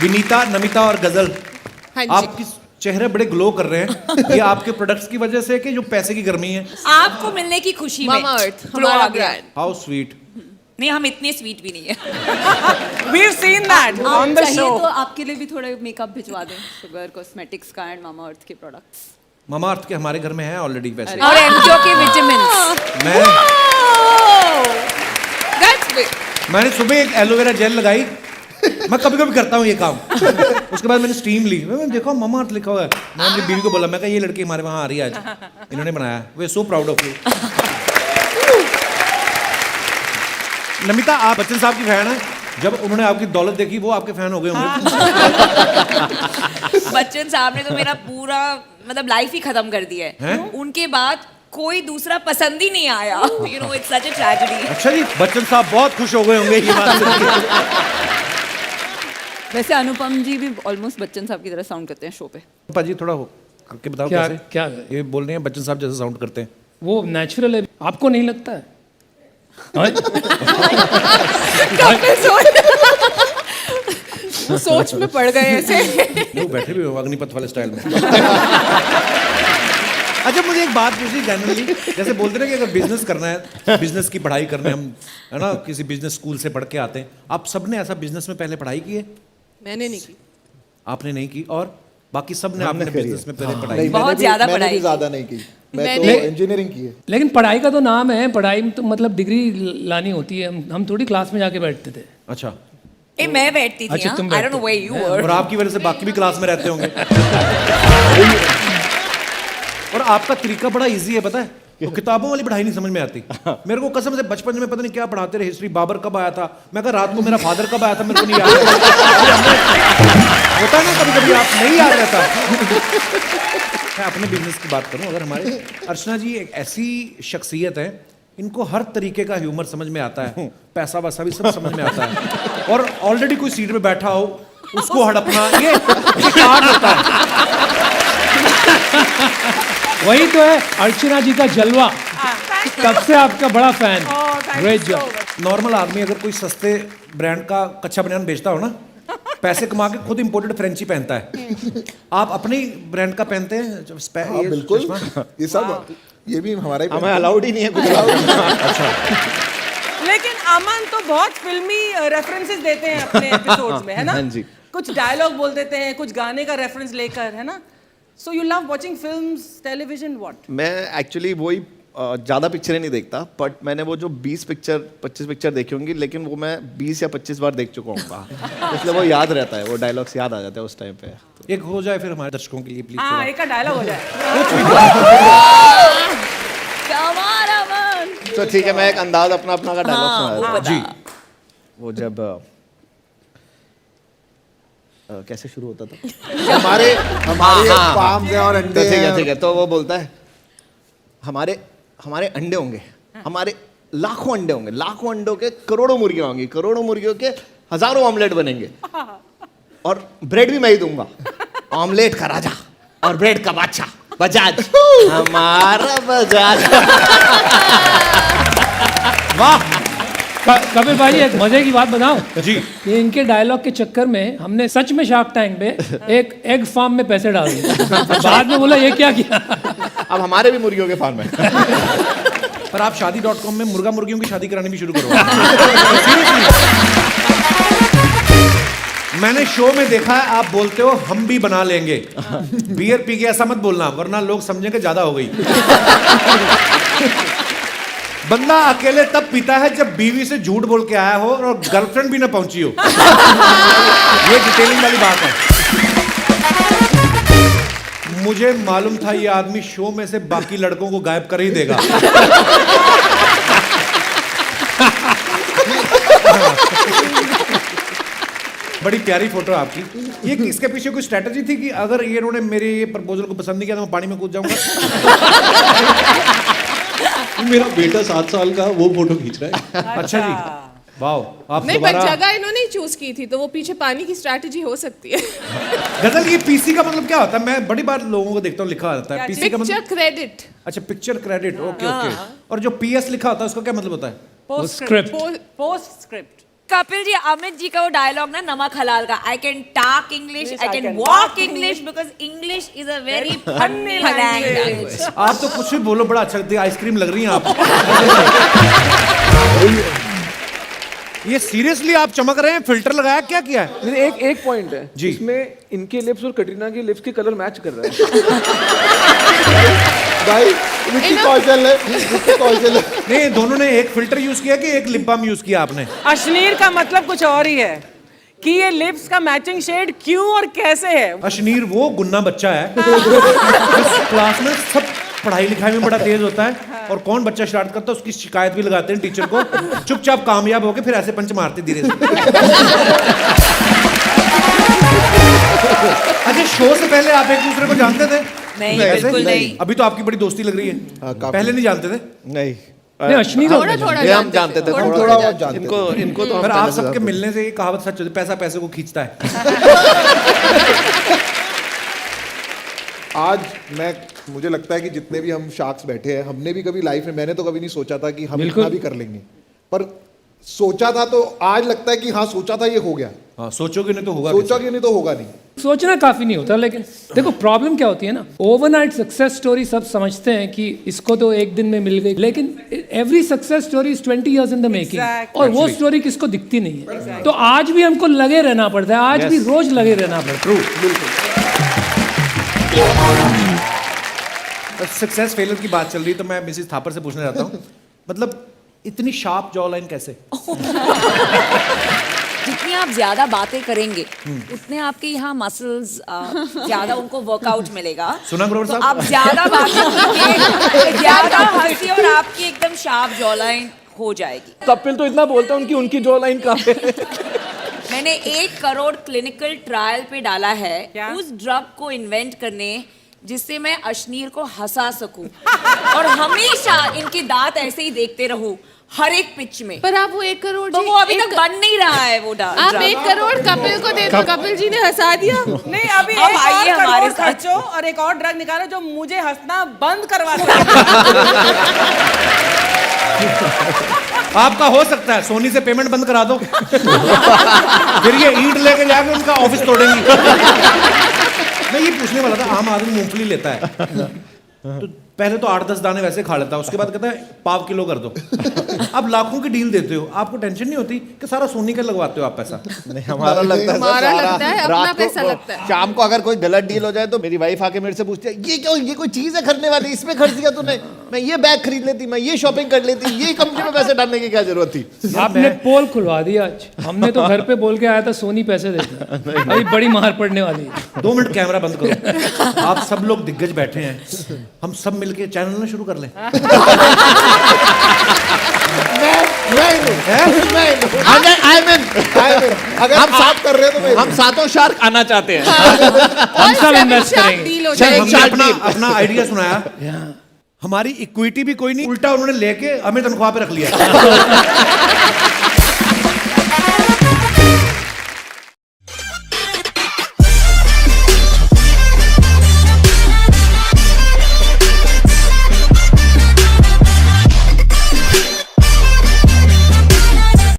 विनीता, नमिता और गजल, हाँ जी। आपके चेहरे बड़े ग्लो कर रहे हैं। ये आपके प्रोडक्ट्स की वजह से कि जो पैसे की गर्मी है? आपको मिलने की खुशी में मामा अर्थ ग्लो हमारा आ गया। ब्रांड। How sweet. नहीं, हम इतने स्वीट भी नहीं है। We've seen that on the चाहिए show. तो आपके लिए भी थोड़े मेकअप भिजवा दें, शुगर कॉस्मेटिक्स का एंड मामा अर्थ के प्रोडक्ट्स। मामा अर्थ के हमारे घर में है ऑलरेडी वैसे। और एमजो के विटामिन्स। मैं That's big. मैंने सुबह एक एलोवेरा जेल लगाई। मैं कभी कभी करता हूँ ये काम। उसके बाद मैंने स्टीम ली। मैंने देखो मामा अर्थ लिखा हुआ है। मैंने अपनी बीवी को बोला, मैं कहा ये लड़की हमारे वहाँ आ रही है आज, इन्होंने बनाया है। We so proud of you. Namita, आप बच्चन साहब की फैन है। जब उन्होंने आपकी दौलत देखी वो आपके फैन हो गए होंगे। बच्चन साहब ने तो मेरा पूरा मतलब लाइफ ही खत्म कर दिया है। उनके बाद कोई दूसरा पसंद ही नहीं आया। You know, it's such a tragedy. अच्छा जी, बच्चन साहब बहुत खुश हो गए होंगे ये बात सुन के। वैसे अनुपम जी भी ऑलमोस्ट बच्चन साहब की तरह साउंड करते हैं शो पे। पाजी थोड़ा हो करके बताओ क्या कैसे? क्या ये बोल रहे हैं बच्चन साहब जैसे साउंड करते हैं। वो नेचुरल है, आपको नहीं लगता है? हाँ? वो सोच में पड़ गए ऐसे। वो बैठे भी हो अग्निपथ वाले स्टाइल में। अच्छा, मुझे एक बात पूछी जनरली, जैसे बोलते हैं कि अगर बिजनेस करना है, बिजनेस की पढ़ाई करने हम है ना किसी बिजनेस स्कूल से पढ़ के आते हैं। आप सबने ऐसा बिजनेस में पहले पढ़ाई की है? मैंने नहीं की। आपने नहीं की और बाकी सब ने आपने बिजनेस में पहले पढ़ाई नहीं, की? बहुत ज्यादा मैंने पढ़ाई भी ज्यादा नहीं की। मैं तो मैंने- इंजीनियरिंग की है। लेकिन पढ़ाई का तो नाम है, पढ़ाई में तो मतलब डिग्री लानी होती है। हम थोड़ी क्लास में जाके बैठते थे। अच्छा, ए, मैं बैठती थी। अच्छा, तुम आई डोंट नो बैठते वेयर यू वर। और आपकी वजह से बाकी भी क्लास में रहते होंगे। और आपका तरीका बड़ा इजी है, पता है? वो किताबों वाली पढ़ाई नहीं समझ में आती मेरे को। कसम से बचपन में पता नहीं क्या पढ़ाते रहे, हिस्ट्री, बाबर कब आया था, मैं कहा रात को मेरा फादर कब आया था मेरे को नहीं याद। होता है ना कभी कभी आप नहीं याद रहता। मैं अपने बिजनेस की बात करूं, अगर हमारे अर्चना जी एक ऐसी शख्सियत है, इनको हर तरीके का ह्यूमर समझ में आता है, पैसा वैसा भी सब समझ में आता है। और ऑलरेडी कोई सीट पे बैठा हो उसको हड़पना, ये कार्ड होता है। वही तो है अर्चना जी का जलवा। तब से आपका बड़ा फैन। Great job. नॉर्मल आदमी अगर कोई सस्ते ब्रांड का कच्चा बनियान बेचता हो ना, पैसे कमा के खुद इंपोर्टेड फ्रेंची पहनता है। आप अपने ब्रांड का पहनते हैं? हाँ, बिल्कुल। ये सब ये भी हमारा ही हमें अलाउड ही नहीं है कुछ। लेकिन अमन तो बहुत फिल्मी रेफरेंसेस देते हैं अपने एपिसोड्स में, है ना? हाँ जी। कुछ डायलॉग बोल देते हैं, कुछ गाने का रेफरेंस लेकर, है ना? So you love watching films, television, what? मैं एक्चुअली वही ज़्यादा पिक्चरें नहीं देखता, बट मैंने वो जो 25 पिक्चर देखी होंगी, लेकिन वो मैं 20 या 25 बार देख चुका हूँ। इसलिए वो याद रहता है, वो डायलॉग्स याद आ जाते हैं उस टाइम पे। एक हो जाए फिर हमारे दर्शकों के लिए प्लीज। हाँ, एक का डायलॉग हो जाए। कमाल अमन। तो ठीक है, मैं एक अंदाज अपना का डायलॉग सुना देता हूँ। जी, वो जब कैसे शुरू होता था? हमारे फार्म है और अंडे हैं। ठीक है, तो वो बोलता है हमारे अंडे होंगे, हमारे लाखों अंडे होंगे, लाखों अंडों के करोड़ों मुर्गियां होंगी, करोड़ों मुर्गियों के हजारों ऑमलेट बनेंगे, और ब्रेड भी मैं ही दूंगा। ऑमलेट का राजा और ब्रेड का बादशाह बजाज, हमारा बजाज। वाह। कपिल भाई, एक मजे की बात बताऊं जी, कि इनके डायलॉग के चक्कर में हमने सच में शार्क टैंक पे एक एग फार्म में पैसे डाल दिए। बाद में बोला ये क्या किया। अब हमारे भी मुर्गियों के फार्म है। पर आप शादी.com में मुर्गा मुर्गियों की शादी करानी भी शुरू करो। मैंने शो में देखा है, आप बोलते हो हम भी बना लेंगे। बियर पी के ऐसा मत बोलना, वरना लोग समझेंगे ज्यादा हो गई। बंदा अकेले तब पीता है जब बीवी से झूठ बोल के आया हो और गर्लफ्रेंड भी ना पहुंची हो। ये डिटेलिंग वाली बात है। मुझे मालूम था ये आदमी शो में से बाकी लड़कों को गायब कर ही देगा। बड़ी प्यारी फोटो आपकी। ये इसके पीछे कोई स्ट्रेटजी थी कि अगर ये इन्होंने मेरे ये प्रपोजल को पसंद नहीं किया तो मैं पानी में कूद जाऊंगा? मेरा बेटा 7 साल का वो फोटो खींच रहा है। अच्छा जी, वाओ। आप नहीं, पर दोबारा जगह इन्होंने ही चूज की थी, तो वो पीछे पानी की स्ट्रैटेजी हो सकती है। गजल, ये पीसी का मतलब क्या होता है? मैं बड़ी बार लोगों को देखता हूँ लिखा रहता है पीसी का पिक्चर मतलब। क्रेडिट। अच्छा, पिक्चर क्रेडिट। Okay okay. और जो पीएस लिखा होता है उसका क्या मतलब होता है? Script. Post script. Kapil ji, Amit ji का वो डायलॉग ना नमक हलाल का, I can talk English, I can walk English, because English is a very funny language. आप तो कुछ भी बोलो बड़ा अच्छा लगता है, आइसक्रीम लग रही हैं आप। ये सीरियसली आप चमक रहे हैं, फिल्टर लगाया क्या किया है? नहीं, एक पॉइंट है जी। इसमें इनके लिप्स और कटरीना के लिप्स के कलर मैच कर रहा है। भाई विक्की कौशल है, विक्की कौशल है। नहीं, दोनों ने एक फिल्टर यूज किया कि एक लिप बाम यूज किया आपने? अश्नीर का मतलब कुछ और ही है कि ये लिप्स का मैचिंग शेड क्यों और कैसे है। अशनीर वो गुन्ना बच्चा है जिस क्लास में सब पढ़ाई लिखाई में बड़ा तेज होता है, और कौन बच्चा शरारत करता है उसकी शिकायत भी लगाते हैं टीचर को, चुपचाप कामयाब होके फिर ऐसे पंच मारते धीरे से। अच्छा, शो से पहले आप एक दूसरे को जानते थे? नहीं, ऐसे? बिल्कुल नहीं। अभी तो आपकी बड़ी दोस्ती लग रही है, पहले नहीं जानते थे? नहीं, नहीं, अश्नीर थोड़ा थोड़ा ये हम जानते थे, थोड़ा बहुत जानते थे। इनको तो हम पर पहले आप से सबके जानते थे। मिलने से ये कहावत सच होती है, पैसा पैसे को खींचता है। आज मुझे लगता है कि जितने भी हम शार्क्स बैठे हैं, हमने भी कभी लाइफ में, मैंने तो कभी नहीं सोचा था कि हम इतना भी कर लेंगे, पर सोचा था तो आज लगता है कि हाँ सोचा था, ये हो गया। हाँ, सोचोगे नहीं तो होगा सोचा कि नहीं तो होगा नहीं। सोचना काफी नहीं होता, लेकिन देखो प्रॉब्लम क्या होती है ना, ओवरनाइट सक्सेस स्टोरी सब समझते हैं कि इसको तो एक दिन में मिल गई, लेकिन every success story is 20 years in the making, और वो स्टोरी किसको दिखती नहीं है। तो आज भी हमको लगे रहना पड़ता है, आज भी रोज लगे रहना पड़ता है। ट्रू, बिल्कुल। सक्सेस फेलियर की बात चल रही, तो मैं मिसेस थापर से पूछना चाहता हूँ, मतलब इतनी शार्प जॉ लाइन कैसे? जितनी आप ज्यादा बातें करेंगे उतने आपके यहाँ मसल्स ज्यादा उनको वर्कआउट मिलेगा। सुना ग्रोवर तो साहब? आप ज्यादा बातें कीजिए, ज्यादा हंसी और आपकी एकदम शार्प जॉ लाइन हो जाएगी। कपिल तो इतना बोलता है, उनकी जॉ लाइन कहाँ है? मैंने 1 करोड़ क्लिनिकल ट्रायल पे डाला है क्या? उस ड्रग को इन्वेंट करने जिससे मैं अश्नीर को हंसा सकूं और हमेशा इनके दांत ऐसे ही देखते रहूं हर एक पिच में। पर आप वो 1 करोड़ तो जी, वो अभी तक बन नहीं रहा है वो आप 1 करोड़ कपिल को दे दो, कपिल जी ने हंसा दिया। नहीं, अभी अब एक आइए और हमारे करोड़ साथ। खर्चो और एक और ड्रग निकालो जो मुझे हंसना बंद करवा सके। आपका हो सकता है, सोनी से पेमेंट बंद करा दो, फिर ये ईंट लेके जाके उनका ऑफिस तोड़ेंगी। मैं ये पूछने वाला था, आम आदमी मूंगफली लेता है तो पहले तो 8-10 दाने वैसे खा लेता है, उसके बाद कहता है पाव किलो कर दो। अब लाखों की डील देते हो, आपको टेंशन नहीं होती कि सारा सोनी का लगवाते हो आप पैसा? नहीं, हमारा लगता है हमारा सारा लगता है, रात अपना को- पैसा लगता है। शाम को अगर कोई गलत डील हो जाए तो मेरी वाइफ आके मेरे से पूछती है, ये क्यों, ये कोई चीज है खरीदने वाली, इसमें खर्च दिया तूने, मैं ये बैग खरीद लेती, मैं ये शॉपिंग कर लेती, ये कंपनी में पैसे डालने की क्या जरूरत थी? आपने पोल खुलवा दिया आज। हमने तो घर पे बोल के आया था सोनी पैसे देती, अभी बड़ी मार पड़ने वाली है। 2 मिनट कैमरा बंद करो। आप सब लोग दिग्गज बैठे हैं, हम सब मिलके चैनल ना शुरू कर लें। अगर हम साफ कर रहे हो तो मैं हम सातों शार्क आना चाहते हैं। हम सब इन्वेस्ट करेंगे। डील हो चल, जाएगी। हमने अपना आइडिया सुनाया, हमारी इक्विटी भी कोई नहीं, उल्टा उन्होंने लेके हमें तनख्वाह पे रख लिया।